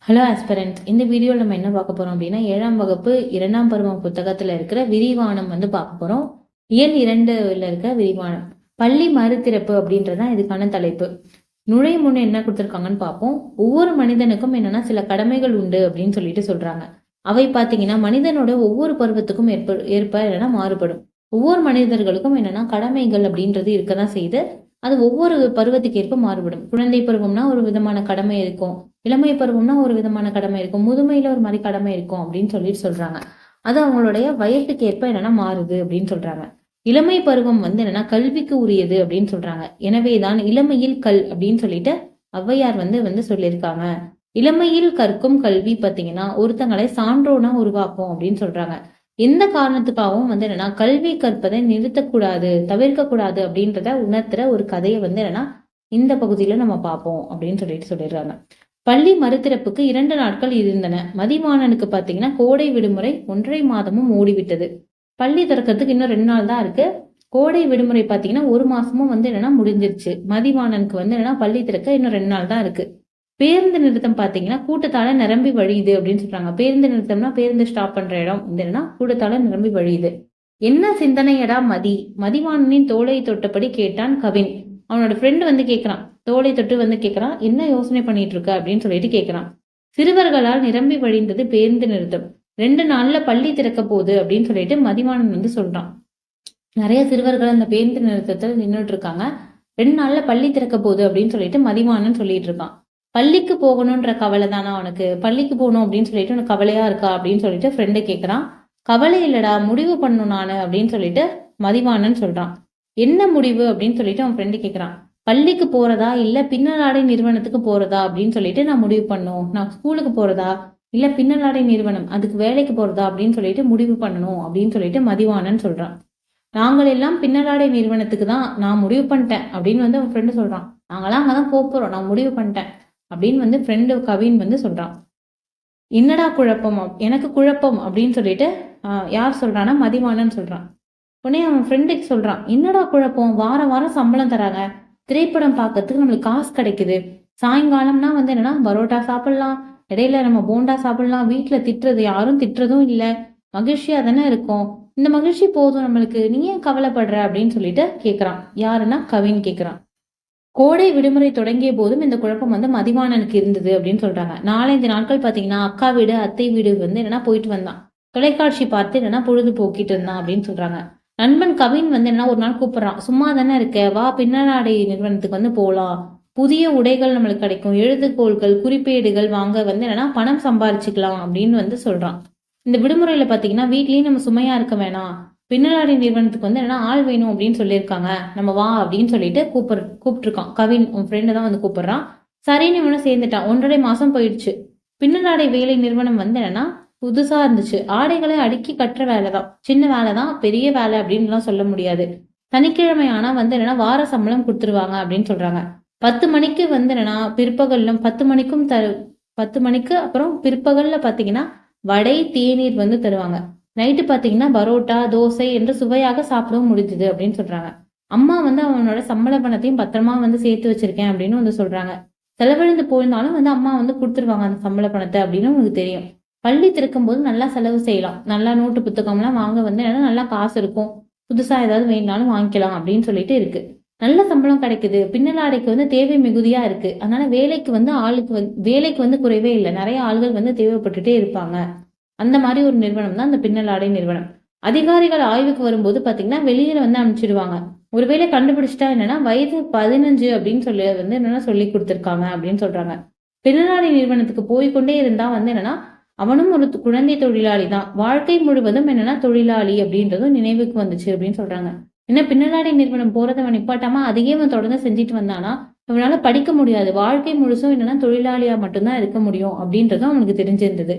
Hello aspirants, இந்த வீடியோவில் நம்ம என்ன பார்க்க போகிறோம் அப்படின்னா 7ஆம் வகுப்பு 2ஆம் பருவம் புத்தகத்தில் இருக்கிற விரிவானம் பார்க்க போகிறோம். இயல் 2ல் இருக்க விரிவானம் பள்ளி மறுதிறப்பு அப்படின்றதான் இதுக்கான தலைப்பு. நுழையும் முன்னே என்ன கொடுத்துருக்காங்கன்னு பார்ப்போம். ஒவ்வொரு மனிதனுக்கும் என்னன்னா சில கடமைகள் உண்டு அப்படின்னு சொல்லிட்டு சொல்றாங்க. அவை பார்த்தீங்கன்னா மனிதனோட ஒவ்வொரு பருவத்துக்கும் ஏற்ப என்னன்னா மாறுபடும். ஒவ்வொரு மனிதர்களுக்கும் என்னன்னா கடமைகள் அப்படின்றது இருக்கதான் செய்து அது ஒவ்வொரு பருவத்துக்கு ஏற்ப மாறுபடும். குழந்தை பருவம்னா ஒரு விதமான கடமை இருக்கும், இளமை பருவம்னா ஒரு விதமான கடமை இருக்கும், முதுமையில ஒரு மாதிரி கடமை இருக்கும் அப்படின்னு சொல்றாங்க. அது அவங்களுடைய வயசுக்கு ஏற்ப என்னன்னா மாறுது அப்படின்னு சொல்றாங்க. இளமை பருவம் என்னன்னா கல்விக்கு உரியது அப்படின்னு சொல்றாங்க. எனவேதான் இளமையில் கல் அப்படின்னு சொல்லிட்டு ஔவையார் சொல்லியிருக்காங்க. இளமையில் கற்கும் கல்வி பார்த்தீங்கன்னா ஒருத்தங்களை சான்றோனா உருவாக்கும் அப்படின்னு சொல்றாங்க. எந்த காரணத்துக்காகவும் என்னன்னா கல்வி கற்பதை நிறுத்தக்கூடாது, தவிர்க்கக்கூடாது அப்படின்றத உணர்த்துற ஒரு கதையை என்னன்னா இந்த பகுதியில நம்ம பார்ப்போம் அப்படின்னு சொல்லிடுறாங்க. பள்ளி மறுதிறப்புக்கு 2 நாட்கள் இருந்தன. மதிவாணனுக்கு பாத்தீங்கன்னா கோடை விடுமுறை 1.5 மாதமும் ஓடிவிட்டது. பள்ளி திறக்கிறதுக்கு இன்னும் 2 நாள் தான் இருக்கு. கோடை விடுமுறை பாத்தீங்கன்னா 1 மாசமும் என்னன்னா முடிஞ்சிருச்சு. மதிவாணனுக்கு என்னன்னா பள்ளி திறக்க இன்னும் 2 நாள் தான் இருக்கு. பேருந்து நிறுத்தம் பாத்தீங்கன்னா கூட்டத்தால நிரம்பி வழியுது அப்படின்னு சொல்றாங்க. பேருந்து நிறுத்தம்னா பேருந்து ஸ்டாப் பண்ற இடம் என்னன்னா கூட்டத்தால நிரம்பி வழியுது. என்ன சிந்தனையடா மதிவாணனின் தோளை தொட்டபடி கேட்டான் கவின். அவனோட ஃப்ரெண்டு கேட்கிறான், தோளை தொட்டு கேட்கிறான், என்ன யோசனை பண்ணிட்டு இருக்க அப்படின்னு சொல்லிட்டு கேட்கிறான். சிறுவர்களால் நிரம்பி வழிந்தது பேருந்து நிறுத்தம். 2 நாள்ல பள்ளி திறக்க போகுது அப்படின்னு சொல்லிட்டு மதிவாணன் சொல்றான். நிறைய சிறுவர்கள் அந்த பேருந்து நிறுத்தத்தில் நின்றுட்டு இருக்காங்க. 2 நாள்ல பள்ளி திறக்க போகுது அப்படின்னு சொல்லிட்டு மதிவாணன் சொல்லிட்டு இருக்கான். பள்ளிக்கு போகணுன்ற கவலை தானா உனக்கு? பள்ளிக்கு போகணும் அப்படின்னு சொல்லிட்டு உனக்கு கவலையா இருக்கா அப்படின்னு சொல்லிட்டு ஃப்ரெண்டு கேட்கிறான். கவலை இல்லடா, முடிவு பண்ணணும் நானு அப்படின்னு சொல்லிட்டு மதிவாணன் சொல்றான். என்ன முடிவு அப்படின்னு சொல்லிட்டு அவன் ஃப்ரெண்டு கேட்கிறான். பள்ளிக்கு போறதா இல்ல பின்னலாடை நிறுவனத்துக்கு போறதா அப்படின்னு சொல்லிட்டு நான் முடிவு பண்ணணும். நான் ஸ்கூலுக்கு போறதா இல்ல பின்னலாடை நிறுவனம் அதுக்கு வேலைக்கு போறதா அப்படின்னு சொல்லிட்டு முடிவு பண்ணணும் அப்படின்னு சொல்லிட்டு மதிவாணன் சொல்றான். நாங்கள் எல்லாம் பின்னலாடை நிறுவனத்துக்கு தான் நான் முடிவு பண்ணிட்டேன் அப்படின்னு அவன் ஃப்ரெண்டு சொல்றான். நாங்களாம் அங்கதான் போறோம், நான் முடிவு பண்ணிட்டேன் அப்படின்னு ஃப்ரெண்டு கவின் சொல்றான். என்னடா குழப்பம்? எனக்கு குழப்பம் அப்படின்னு சொல்லிட்டு யார் சொல்றான்னா மதிவாணன் சொல்றான். உடனே அவன் ஃப்ரெண்டுக்கு சொல்றான், என்னடா குழப்பம்? வாரம் வாரம் சம்பளம் தராங்க, திரைப்படம் பார்க்கறதுக்கு நம்மளுக்கு காசு கிடைக்குது, சாயங்காலம்னா என்னன்னா பரோட்டா சாப்பிடலாம், இடையில நம்ம போண்டா சாப்பிடலாம், வீட்டுல திட்டுறது யாரும் திட்டுறதும் இல்லை, மகிழ்ச்சியா தானே இருக்கும், இந்த மகிழ்ச்சி போதும் நம்மளுக்கு, நீ ஏன் கவலைப்படுற அப்படின்னு சொல்லிட்டு கேட்கிறான். யாருன்னா கவின் கேட்கிறான். கோடை விடுமுறை தொடங்கிய போதும் இந்த குழப்பம் மதிவாணனுக்கு இருந்தது அப்படின்னு சொல்றாங்க. 4-5 நாட்கள் பாத்தீங்கன்னா அக்கா வீடு அத்தை வீடு என்னன்னா போயிட்டு வந்தான். தொலைக்காட்சி பார்த்து என்னன்னா பொழுது போக்கிட்டு இருந்தான் அப்படின்னு சொல்றாங்க. நண்பன் கவின் என்ன ஒரு நாள் கூப்பிடுறான். சும்மா தானே இருக்க, வா பின்னலாடை நிறுவனத்துக்கு போகலாம், புதிய உடைகள் நம்மளுக்கு கிடைக்கும், எழுதுகோள்கள் குறிப்பேடுகள் வாங்க என்னன்னா பணம் சம்பாரிச்சுக்கலாம் அப்படின்னு சொல்றான். இந்த விடுமுறையில பாத்தீங்கன்னா வீட்லயும் நம்ம சுமையா இருக்க வேணாம், பின்னலாடை நிறுவனத்துக்கு என்னன்னா ஆள் வேணும் அப்படின்னு சொல்லியிருக்காங்க, நம்ம வா அப்படின்னு சொல்லிட்டு கூப்பிட்டுருக்கான். கவின் உன் ஃப்ரெண்டு தான் கூப்பிடுறான். சரின்னு இவனும் சேர்ந்துட்டான். 1.5 மாசம் போயிடுச்சு. பின்னலாடை வேலை நிறுவனம் என்னன்னா புதுசா இருந்துச்சு. ஆடைகளை அடுக்கி கட்டுற வேலைதான், சின்ன வேலைதான், பெரிய வேலை அப்படின்லாம் சொல்ல முடியாது. சனிக்கிழமை ஆனா என்னன்னா வார சம்பளம் கொடுத்துருவாங்க அப்படின்னு சொல்றாங்க. 10 மணிக்கு என்னன்னா பிற்பகல்ல 10 மணிக்கும் 10 மணிக்கு அப்புறம் பிற்பகல்ல பாத்தீங்கன்னா வடை தேநீர் தருவாங்க. நைட்டு பாத்தீங்கன்னா பரோட்டா தோசை என்று சுவையாக சாப்பிடவும் முடிஞ்சுது அப்படின்னு சொல்றாங்க. அம்மா அவனோட சம்பள பணத்தையும் பத்திரமா சேர்த்து வச்சிருக்கேன் அப்படின்னு சொல்றாங்க. செலவழிந்து போயிருந்தாலும் அம்மா கொடுத்துருவாங்க அந்த சம்பள பணத்தை அப்படின்னு உங்களுக்கு தெரியும். பள்ளி திறக்கும் போது நல்லா செலவு செய்யலாம், நல்லா நோட்டு புத்தகம்லாம் வாங்க நல்லா காசு இருக்கும், புதுசா ஏதாவது வேணாலும் வாங்கிக்கலாம் அப்படின்னு சொல்லிட்டு இருக்கு. நல்ல சம்பளம் கிடைக்குது, பின்னலாடைக்கு தேவை மிகுதியா இருக்கு, அதனால வேலைக்கு ஆளுக்கு வேலைக்கு குறைவே இல்லை, நிறைய ஆள்கள் தேவைப்பட்டுட்டே இருப்பாங்க. அந்த மாதிரி ஒரு நிறுவனம் தான் அந்த பின்னலாடை நிறுவனம். அதிகாரிகள் ஆய்வுக்கு வரும்போது பாத்தீங்கன்னா வெளியில அனுப்பிச்சிடுவாங்க. ஒருவேளை கண்டுபிடிச்சிட்டா என்னன்னா வயது 15 அப்படின்னு சொல்லி என்னன்னா சொல்லி கொடுத்துருக்காங்க அப்படின்னு சொல்றாங்க. பின்னலாடை நிறுவனத்துக்கு போய்கொண்டே இருந்தா என்னன்னா அவனும் ஒரு குழந்தை தொழிலாளி தான், வாழ்க்கை முழுவதும் என்னன்னா தொழிலாளி அப்படின்றதும் நினைவுக்கு வந்துச்சு அப்படின்னு சொல்றாங்க. ஏன்னா பின்னலாடை நிறுவனம் போறதை அவன் நிப்பாட்டாம அதையே அவன் தொடர்ந்து செஞ்சுட்டு வந்தானா அவனால படிக்க முடியாது, வாழ்க்கை முழுசும் என்னன்னா தொழிலாளியா மட்டும்தான் இருக்க முடியும் அப்படின்றதும் அவனுக்கு தெரிஞ்சிருந்தது.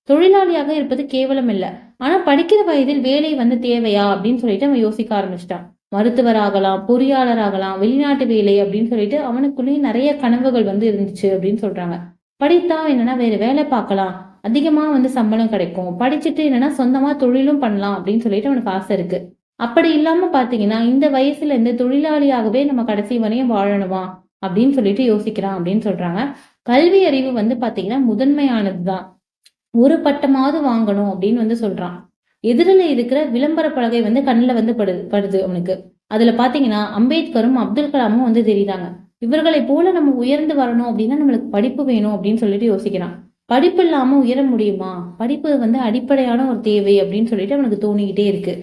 தொழிலாளியாக இருப்பது கேவலம் இல்லை, ஆனா படிக்கிற வயதில் வேலை தேவையா அப்படின்னு சொல்லிட்டு அவன் யோசிக்க ஆரம்பிச்சிட்டான். மருத்துவர் ஆகலாம், பொறியாளர் ஆகலாம், வெளிநாட்டு வேலை அப்படின்னு சொல்லிட்டு அவனுக்குள்ளேயும் நிறைய கனவுகள் இருந்துச்சு அப்படின்னு சொல்றாங்க. படித்தா என்னன்னா வேற வேலை பார்க்கலாம், அதிகமா சம்பளம் கிடைக்கும், படிச்சுட்டு என்னன்னா சொந்தமா தொழிலும் பண்ணலாம் அப்படின்னு சொல்லிட்டு அவனுக்கு ஆசை இருக்கு. அப்படி இல்லாம பாத்தீங்கன்னா இந்த வயசுல இருந்து தொழிலாளியாகவே நம்ம கடைசி வரையும் வாழணுமா, அப்படின்னு சொல்லிட்டு யோசிக்கிறான் அப்படின்னு சொல்றாங்க. கல்வி அறிவு வந்து பாத்தீங்கன்னா முதன்மையானதுதான். ஒரு பட்டமாவது வாங்கணும் அப்படின்னு வந்து சொல்றான். எதிரில இருக்கிற விளம்பர பலகை வந்து கண்ணுல வந்து படுது அவனுக்கு. அதுல பாத்தீங்கன்னா அம்பேத்கரும் அப்துல் கலாமும் வந்து தெரியுறாங்க. இவர்களை போல நம்ம உயர்ந்து வரணும் அப்படின்னா நம்மளுக்கு படிப்பு வேணும் அப்படின்னு சொல்லிட்டு யோசிக்கிறான். படிப்பு இல்லாம உயர முடியுமா? படிப்பு வந்து அடிப்படையான ஒரு தேவை அப்படின்னு சொல்லிட்டு அவனுக்கு தோணிக்கிட்டே இருக்கு.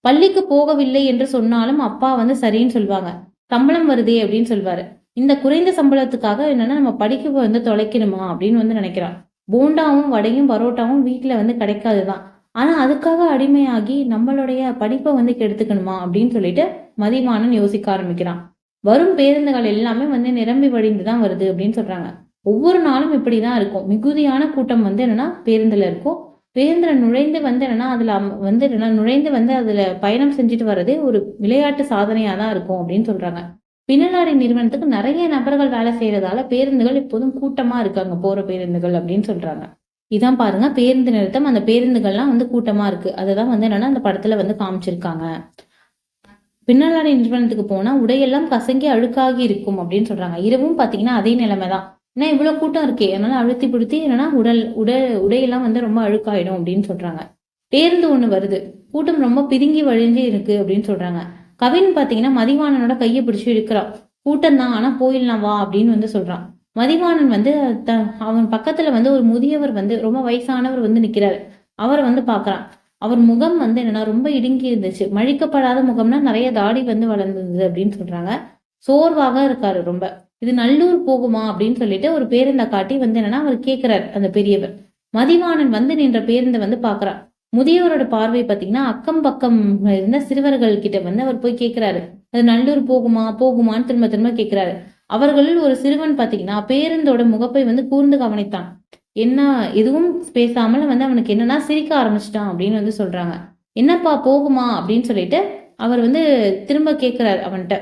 பள்ளிக்கு போகவில்லை என்று சொன்னாலும் அப்பா வந்து சரின்னு சொல்லுவாங்க. சம்பளம் வருதே அப்படின்னு சொல்வாரு. இந்த குறைந்த சம்பளத்துக்காக என்னன்னா நம்ம படிக்க வந்து தொலைக்கணுமா அப்படின்னு வந்து நினைக்கிறான். போண்டாவும் வடையும் பரோட்டாவும் வீட்டுல வந்து கிடைக்காதுதான். ஆனா அதுக்காக அடிமையாகி நம்மளுடைய படிப்பை வந்து கெடுத்துக்கணுமா அப்படின்னு சொல்லிட்டு மதிவாணன் யோசிக்க ஆரம்பிக்கிறான். வரும் பேருந்துகள் எல்லாமே வந்து நிரம்பி வழிந்துதான் வருது அப்படின்னு சொல்றாங்க. ஒவ்வொரு நாளும் இப்படிதான் இருக்கும். மிகுதியான கூட்டம் வந்து என்னன்னா பேருந்துல இருக்கும். பேருந்துல நுழைந்து வந்து என்னன்னா அதுல வந்து என்னன்னா நுழைந்து வந்து அதுல பயணம் செஞ்சுட்டு வர்றதே ஒரு விளையாட்டு சாதனையா தான் இருக்கும் அப்படின்னு சொல்றாங்க. பின்னலாடை நிறுவனத்துக்கு நிறைய நபர்கள் வேலை செய்யறதால பேருந்துகள் எப்போதும் கூட்டமா இருக்காங்க போற பேருந்துகள் அப்படின்னு சொல்றாங்க. இதான் பாருங்க பேருந்து நிறுத்தம். அந்த பேருந்துகள்லாம் வந்து கூட்டமா இருக்கு. அதுதான் வந்து என்னன்னா அந்த படத்துல வந்து காமிச்சிருக்காங்க. பின்னலாடை நிறுவனத்துக்கு போனா உடையெல்லாம் கசங்கி அழுக்காகி இருக்கும் அப்படின்னு சொல்றாங்க. இரவும் பாத்தீங்கன்னா அதே நிலைமைதான். ஏன்னா இவ்வளவு கூட்டம் இருக்கே, அதனால அழுத்தி பிடித்தி என்னன்னா உடையெல்லாம் வந்து ரொம்ப அழுக்காயிடும் அப்படின்னு சொல்றாங்க. பேருந்து ஒண்ணு வருது. கூட்டம் ரொம்ப பிதுங்கி வழிஞ்சு இருக்கு அப்படின்னு சொல்றாங்க. கவின் பாத்தீங்கன்னா மதிவாணனோட கையை பிடிச்சு இழுக்கிறான். கூட்டம் தான், ஆனா போயிடலாம் வா அப்படின்னு வந்து சொல்றான். மதிவாணன் வந்து அவன் பக்கத்துல வந்து ஒரு முதியவர் வந்து ரொம்ப வயசானவர் வந்து நிக்கிறாரு. அவரை வந்து பாக்குறான். அவர் முகம் வந்து என்னன்னா ரொம்ப இடுங்கி இருந்துச்சு. மழிக்கப்படாத முகம்னா நிறைய தாடி வந்து வளர்ந்தது அப்படின்னு சொல்றாங்க. சோர்வாக இருக்காரு ரொம்ப. இது நல்லூர் போகுமா அப்படின்னு சொல்லிட்டு ஒரு பேருந்தை காட்டி வந்து என்னன்னா அவர் கேட்கிறார் அந்த பெரியவர். மதிவாணன் வந்து நின்ற பேருந்தை வந்து பாக்குறான். முதியவரோட பார்வை பாத்தீங்கன்னா அக்கம் பக்கம் இருந்த சிறுவர்கள் கிட்ட வந்து அவர் போய் கேட்கிறாரு. அது நல்லூர் போகுமா போகுமான்னு திரும்ப திரும்ப கேட்கிறாரு. அவர்களில் ஒரு சிறுவன் பாத்தீங்கன்னா பேருந்தோட முகப்பை வந்து கூர்ந்து கவனித்தான். என்ன எதுவும் பேசாமல் வந்து அவனுக்கு என்னன்னா சிரிக்க ஆரம்பிச்சிட்டான் அப்படின்னு வந்து சொல்றாங்க. என்னப்பா போகுமா அப்படின்னு சொல்லிட்டு அவர் வந்து திரும்ப கேட்கிறார் அவன்கிட்ட.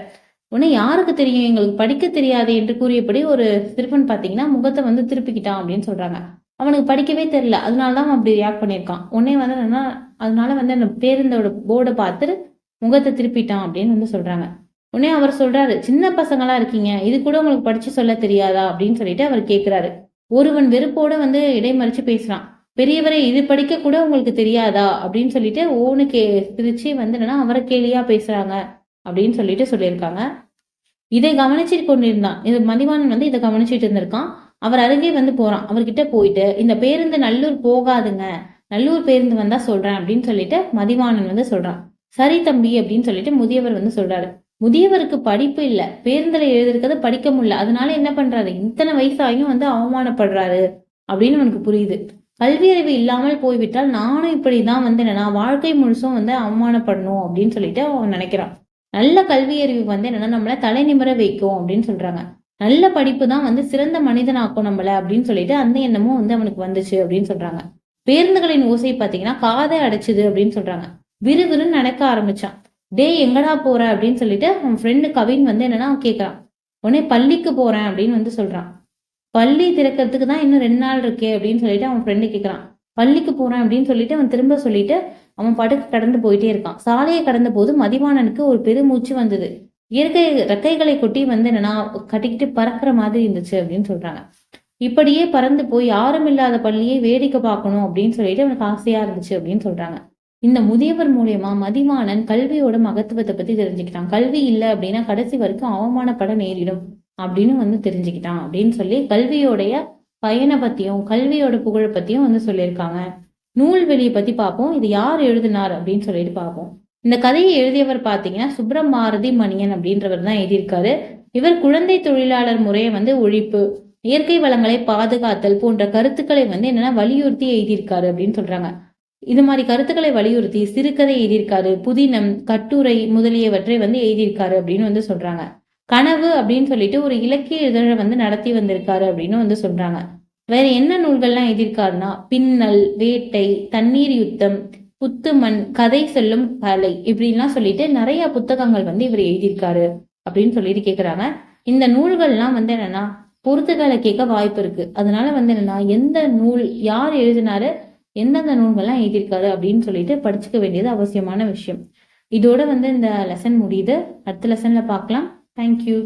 உடனே யாருக்கு தெரியும், எங்களுக்கு படிக்க தெரியாது என்று கூறியபடி ஒரு சிறுவன் பாத்தீங்கன்னா முகத்தை வந்து திருப்பிக்கிட்டான் அப்படின்னு சொல்றாங்க. அவனுக்கு படிக்கவே தெரியல, அதனாலதான் அவன் அப்படி ரியாக்ட் பண்ணியிருக்கான். உடனே வந்து என்னன்னா அதனால வந்து அந்த பேருந்தோட போர்டை பார்த்துட்டு முகத்தை திருப்பிட்டான் அப்படின்னு வந்து சொல்றாங்க. உடனே அவர் சொல்றாரு, சின்ன பசங்களா இருக்கீங்க, இது கூட உங்களுக்கு படிச்சு சொல்ல தெரியாதா அப்படின்னு சொல்லிட்டு அவர் கேட்கிறாரு. ஒருவன் வெறுப்போட வந்து இடைமறிச்சு பேசுறான். பெரியவரை இது படிக்க கூட உங்களுக்கு தெரியாதா அப்படின்னு சொல்லிட்டு ஓனு சிரிச்சு வந்து என்னன்னா அவரை கேலியா பேசுறாங்க அப்படின்னு சொல்லிட்டு சொல்லியிருக்காங்க. இதை கவனிச்சுட்டு கொண்டிருந்தான். இது மதிவாணன் வந்து இதை கவனிச்சுட்டு இருந்திருக்கான். அவர் அருகே வந்து போறான். அவர்கிட்ட போயிட்டு இந்த பேருந்து நல்லூர் போகாதுங்க, நல்லூர் பேருந்து வந்தா சொல்றேன் அப்படின்னு சொல்லிட்டு மதிவாணன் வந்து சொல்றான். சரி தம்பி அப்படின்னு சொல்லிட்டு முதியவர் வந்து சொல்றாரு. முதியவருக்கு படிப்பு இல்ல, பேருந்துல எழுதிருக்கிறத படிக்க முடியல, அதனால என்ன பண்றாரு, இத்தனை வயசாயும் வந்து அவமானப்படுறாரு அப்படின்னு அவனுக்கு புரியுது. கல்வி அறிவு இல்லாமல் போய்விட்டால் நானும் இப்படிதான் வந்து என்னன்னா வாழ்க்கை முழுசும் வந்து அவமானப்படணும் அப்படின்னு சொல்லிட்டு அவன் நினைக்கிறான். நல்ல கல்வி அறிவு வந்து என்னன்னா நம்மள தலை நிமிர வைக்கும் அப்படின்னு சொல்றாங்க. நல்ல படிப்பு தான் வந்து சிறந்த மனிதனாக்கும் நம்மள அப்படின்னு சொல்லிட்டு அந்த எண்ணமும் வந்து அவனுக்கு வந்துச்சு அப்படின்னு சொல்றாங்க. பேருந்துகளின் ஓசை பாத்தீங்கன்னா காதை அடைச்சுது அப்படின்னு சொல்றாங்க. விறுவிறுன்னு நடக்க ஆரம்பிச்சான். டேய் எங்கடா போற அப்படின்னு சொல்லிட்டு அவன் ஃப்ரெண்டு கவின் வந்து என்னன்னா கேட்கறான். உடனே பள்ளிக்கு போறேன் அப்படின்னு வந்து சொல்றான். பள்ளி திறக்கிறதுக்கு தான் இன்னும் 2 நாள் இருக்கே அப்படின்னு சொல்லிட்டு அவன் ஃப்ரெண்டு கேட்கறான். பள்ளிக்கு போறேன் அப்படின்னு சொல்லிட்டு அவன் திரும்ப சொல்லிட்டு அவன் படுக்கு கடந்து போயிட்டே இருக்கான். சாலையை கடந்த போது மதிவாணனுக்கு ஒரு பெருமூச்சு வந்தது. இயற்கை ரெக்கைகளை கொட்டி வந்து என்னன்னா கட்டிக்கிட்டு பறக்கிற மாதிரி இருந்துச்சு அப்படின்னு சொல்றாங்க. இப்படியே பறந்து போய் யாரும் இல்லாத பள்ளியை வேடிக்கை பார்க்கணும் அப்படின்னு சொல்லிட்டு அவனுக்கு ஆசையா இருந்துச்சு அப்படின்னு சொல்றாங்க. இந்த முதியவர் மூலியமா மதிவாணன் கல்வியோட மகத்துவத்தை பத்தி தெரிஞ்சுக்கிட்டான். கல்வி இல்லை அப்படின்னா கடைசி வரைக்கும் அவமானப்பட நேரிடும் அப்படின்னு வந்து தெரிஞ்சுக்கிட்டான் அப்படின்னு சொல்லி கல்வியோடைய பயனை பத்தியும் கல்வியோட புகழை பத்தியும் வந்து சொல்லியிருக்காங்க. நூல்வெளியை பத்தி பார்ப்போம். இது யார் எழுதினார் அப்படின்னு சொல்லிட்டு பார்ப்போம். இந்த கதையை எழுதியவர் பாத்தீங்கன்னா சுப்பிரமாரதி மணியன் அப்படின்றவர் தான் எழுதியிருக்காரு. இவர் குழந்தை தொழிலாளர் முறையை வந்து ஒழிப்பு, இயற்கை வளங்களை பாதுகாத்தல் போன்ற கருத்துக்களை வந்து என்னன்னா வலியுறுத்தி எழுதியிருக்காரு அப்படின்னு சொல்றாங்க. இது மாதிரி கருத்துக்களை வலியுறுத்தி சிறுகதை எழுதியிருக்காரு, புதினம், கட்டுரை முதலியவற்றை வந்து எழுதியிருக்காரு அப்படின்னு வந்து சொல்றாங்க. கனவு அப்படின்னு சொல்லிட்டு ஒரு இலக்கிய இதழை வந்து நடத்தி வந்திருக்காரு அப்படின்னு வந்து சொல்றாங்க. வேற என்ன நூல்கள்லாம் எழுதியிருக்காருன்னா பின்னல், வேட்டை, தண்ணீர் யுத்தம், புத்துமண், கதை சொல்லும் கலை இப்படின்லாம் சொல்லிட்டு நிறைய புத்தகங்கள் வந்து இவர் எழுதியிருக்காரு அப்படின்னு சொல்லிட்டு கேக்குறாங்க. இந்த நூல்கள்லாம் வந்து என்னன்னா பொறுத்துகளை கேட்க வாய்ப்பு இருக்கு. அதனால வந்து என்னன்னா எந்த நூல் யார் எழுதினாரு, எந்தெந்த நூல்கள்லாம் எழுதியிருக்காரு அப்படின்னு சொல்லிட்டு படிச்சுக்க வேண்டியது அவசியமான விஷயம். இதோட வந்து இந்த லெசன் முடியுது. அடுத்த லெசன்ல பார்க்கலாம். தேங்க்யூ.